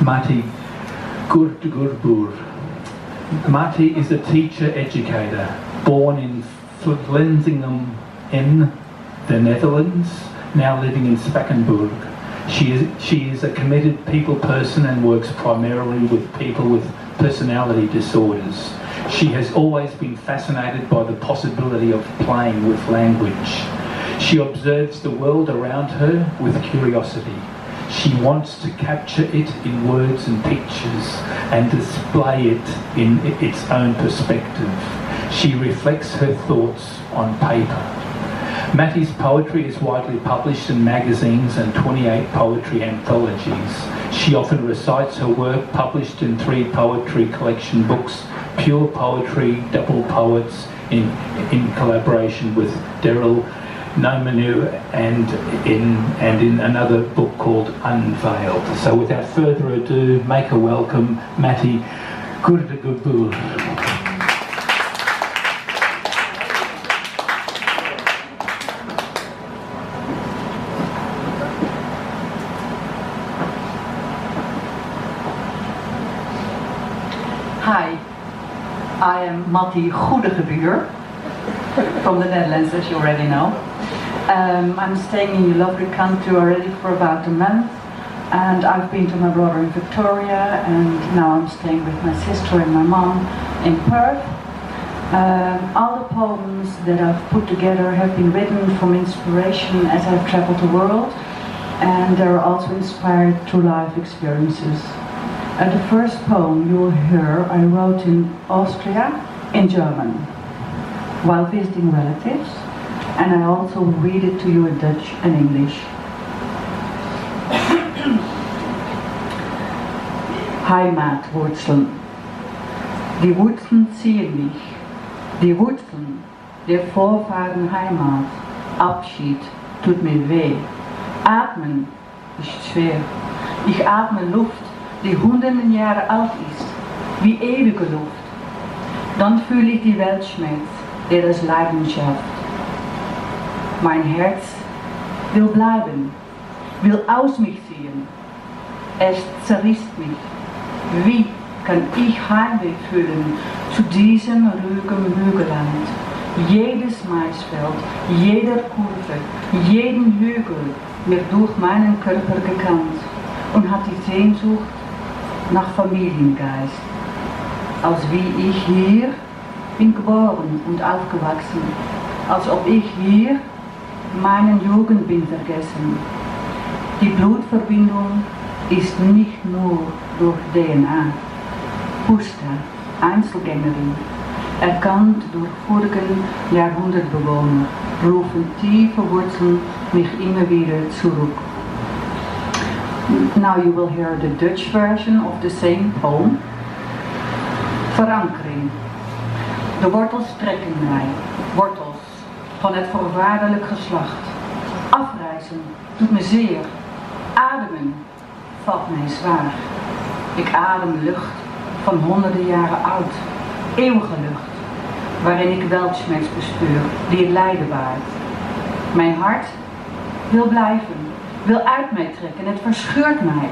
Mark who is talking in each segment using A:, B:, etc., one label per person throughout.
A: Mattie Goedegebuur. Mattie is a teacher-educator, born in Vlissingen in the Netherlands, now living in Spakenburg. She is a committed people person and works primarily with people with personality disorders. She has always been fascinated by the possibility of playing with language. She observes the world around her with curiosity. She wants to capture it in words and pictures and display it in its own perspective. She reflects her thoughts on paper. Mattie's poetry is widely published in magazines and 28 poetry anthologies. She often recites her work published in 3 poetry collection books, Pure Poetry, Double Poets, in collaboration with Daryl Nomanu, and in another book called Unveiled. So without further ado, make a welcome Mattie Goedegebuur.
B: Hi, I am Mattie Goedegebuur from the Netherlands, as you already know. I'm staying in your lovely country already for about a month, and I've been to my brother in Victoria, and now I'm staying with my sister and my mom in Perth. All the poems that I've put together have been written from inspiration as I've traveled the world, and they're also inspired through life experiences. The first poem you'll hear I wrote in Austria in German while visiting relatives, and I also read it to you in Dutch and English. Heimatwurzeln. Die Wurzeln ziehen mich. Die Wurzeln der Vorfahren Heimat. Abschied tut mir weh. Atmen ist schwer. Ich atme Luft, die hunderten Jahre alt ist, wie ewige Luft. Dann fühle ich die Weltschmerz, der das Leiden schafft. Mein Herz will bleiben, will aus mich ziehen. Es zerrisst mich. Wie kann ich Heimweh fühlen zu diesem ruhigen Hügelland? Jedes Maisfeld, jeder Kurve, jeden Hügel wird durch meinen Körper gekannt und hat die Sehnsucht nach Familiengeist. Als wie ich hier bin geboren und aufgewachsen, als ob ich hier meinen Jugend bin vergessen. Die Blutverbindung ist nicht nur durch DNA. Pusta, Einzelgängerin, erkannt durch vorigen Jahrhundertbewohner, rufen tiefe Wurzeln mich immer wieder zurück. Now you will hear the Dutch version of the same poem. Verankering. De wortels trekken mij, wortels van het voorvaderlijk geslacht. Afreizen doet me zeer, ademen valt mij zwaar. Ik adem lucht van honderden jaren oud, eeuwige lucht, waarin ik weltschmerz bespeur, die het lijden baart. Mijn hart wil blijven, wil uit mij trekken, het verscheurt mij.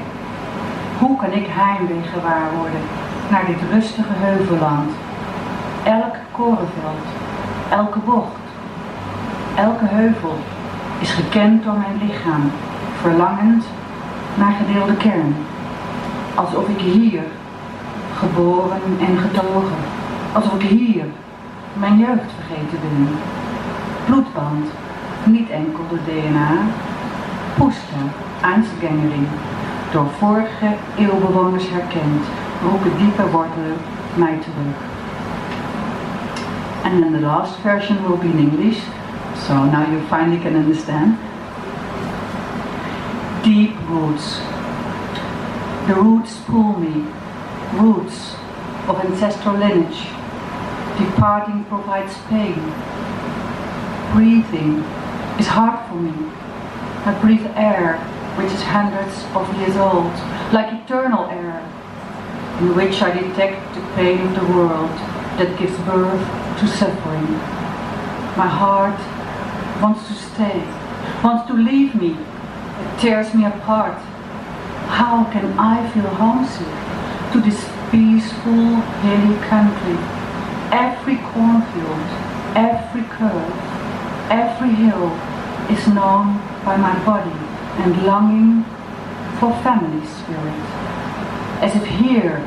B: Hoe kan ik heimwee gewaar worden naar dit rustige heuvelland? Elk korenveld, elke bocht, elke heuvel is gekend door mijn lichaam, verlangend naar gedeelde kern. Alsof ik hier, geboren en getogen, alsof ik hier mijn jeugd vergeten ben. Bloedband, niet enkel de DNA, Pusta, Einzelgängerin, door vorige eeuwbewoners herkend, roepen diepe wortelen mij terug. And then the last version will be in English, so now you finally can understand. Deep roots. The roots pull me, roots of ancestral lineage. Departing provides pain. Breathing is hard for me. I breathe air which is hundreds of years old, like eternal air, in which I detect the pain of the world that gives birth to suffering. My heart wants to stay, wants to leave me. It tears me apart. How can I feel homesick to this peaceful, hilly country? Every cornfield, every curve, every hill is known by my body and longing for family spirit. As if here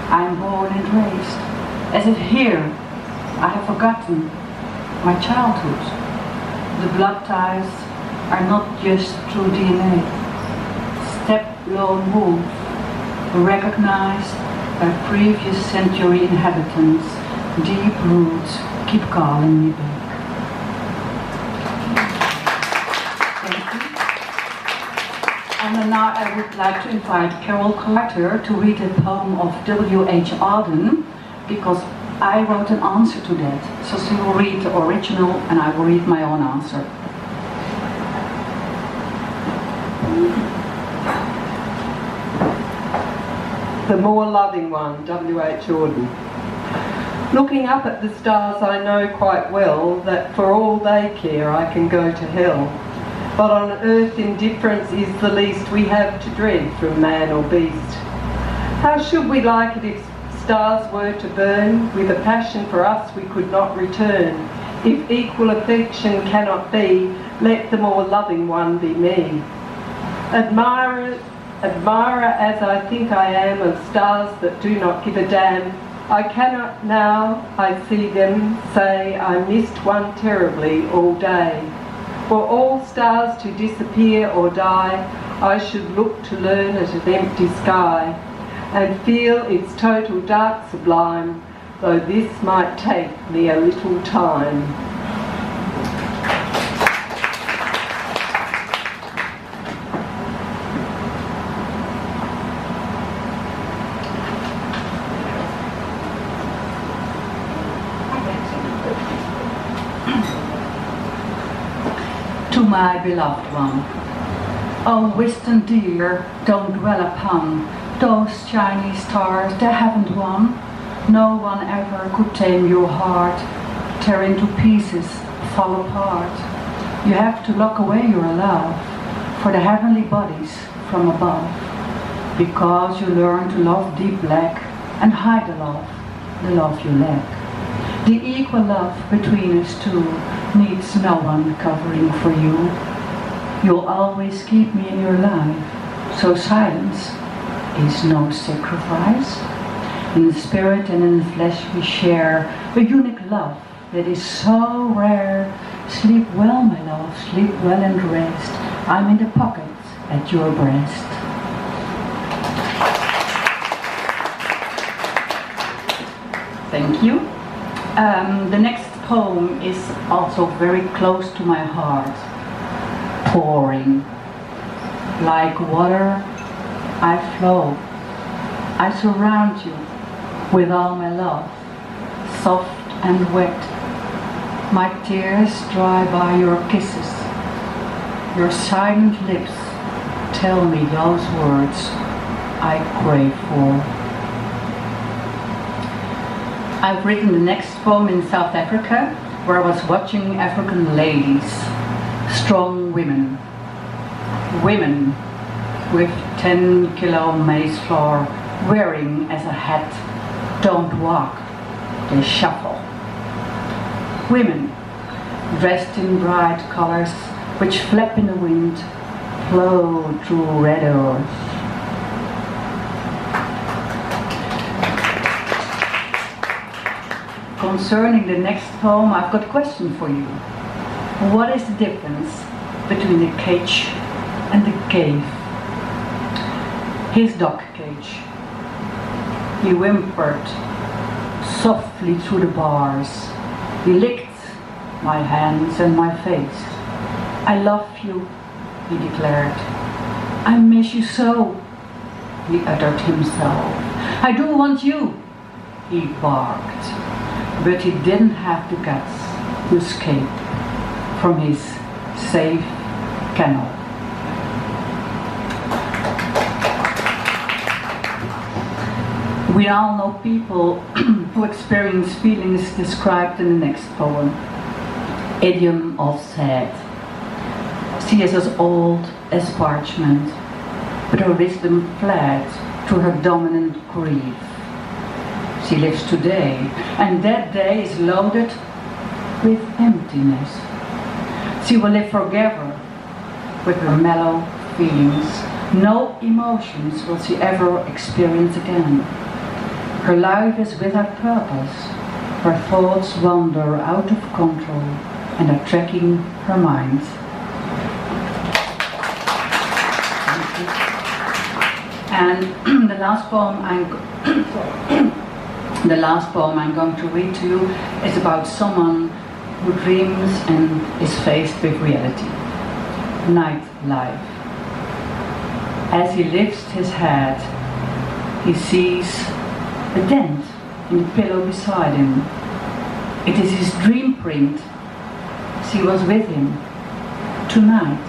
B: I am born and raised, as if here I have forgotten my childhood. The blood ties are not just through DNA. Step lone wolf, recognized by previous century inhabitants, deep roots keep calling me back. And now I would like to invite Carol Carter to read a poem of W.H. Auden, because I wrote an answer to that. So she will read the original and I will read my own answer.
C: The More Loving One, W.H. Auden. Looking up at the stars, I know quite well that for all they care I can go to hell. But on earth indifference is the least we have to dread from man or beast. How should we like it if stars were to burn with a passion for us we could not return? If equal affection cannot be, let the more loving one be me. Admirer as I think I am of stars that do not give a damn, I cannot now, I see them, say I missed one terribly all day. For all stars to disappear or die, I should look to learn at an empty sky, and feel its total dark sublime, though this might take me a little time.
B: To my beloved one. Oh, wisdom dear, don't dwell upon those Chinese stars, they haven't won. No one ever could tame your heart, tear into pieces, fall apart. You have to lock away your love for the heavenly bodies from above, because you learn to love deep black and hide the love you lack. The equal love between us two needs no one covering for you. You'll always keep me in your life, so silence is no sacrifice. In the spirit and in the flesh we share a unique love that is so rare. Sleep well, my love, sleep well and rest. I'm in the pocket at your breast. Thank you. The next poem is also very close to my heart. Pouring. Like water, I flow. I surround you with all my love, soft and wet. My tears dry by your kisses. Your silent lips tell me those words I crave for. I've written the next poem in South Africa, where I was watching African ladies, strong women. Women with 10-kilo maize flour wearing as a hat, don't walk, they shuffle. Women dressed in bright colors which flap in the wind, flow through red earth. Concerning the next poem, I've got a question for you. What is the difference between the cage and the cave? His dog cage. He whimpered softly through the bars. He licked my hands and my face. I love you, he declared. I miss you so, he uttered himself. I do want you, he barked. But he didn't have the guts to escape from his safe kennel. We all know people who experience feelings described in the next poem. Idiom of sad. She is as old as parchment. but her wisdom fled to her dominant grief. She lives today, and that day is loaded with emptiness. She will live forever with her mellow feelings. No emotions will she ever experience again. Her life is without purpose. Her thoughts wander out of control and are tracking her mind. And the last poem I'm going to read to you is about someone who dreams and is faced with reality. Nightlife. As he lifts his head, he sees a dent in the pillow beside him. It is his dream print. She was with him tonight,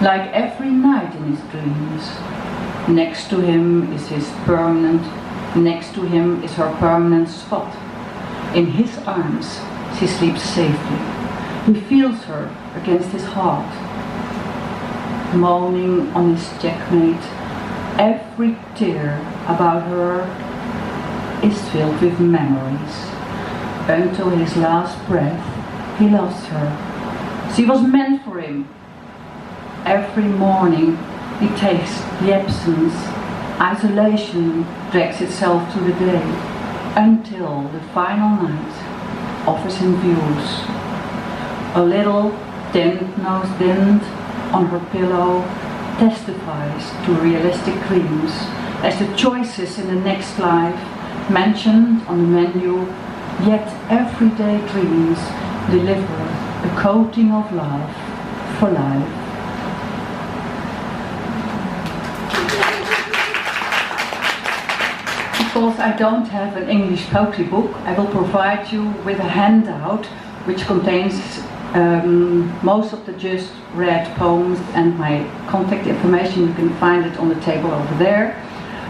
B: like every night in his dreams. Next to him is her permanent spot. In his arms, she sleeps safely. He feels her against his heart. Moaning on his checkmate, every tear about her is filled with memories. Until his last breath, he lost her. She was meant for him. Every morning, he takes the absence. Isolation drags itself to the day, until the final night offers him views. A little thin-nosed dent on her pillow testifies to realistic dreams, as the choices in the next life mentioned on the menu, yet everyday dreams deliver a coating of love for life. Because I don't have an English poetry book, I will provide you with a handout which contains most of the just read poems and my contact information. You can find it on the table over there.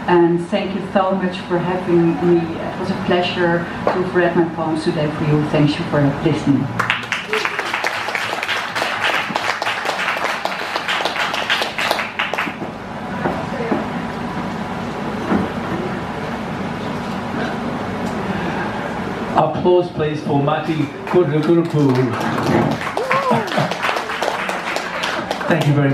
B: And thank you so much for having me. It was a pleasure to have read my poems today for you. Thank you for listening.
A: Applause please for Mattie Goedegebuur. Thank you very much.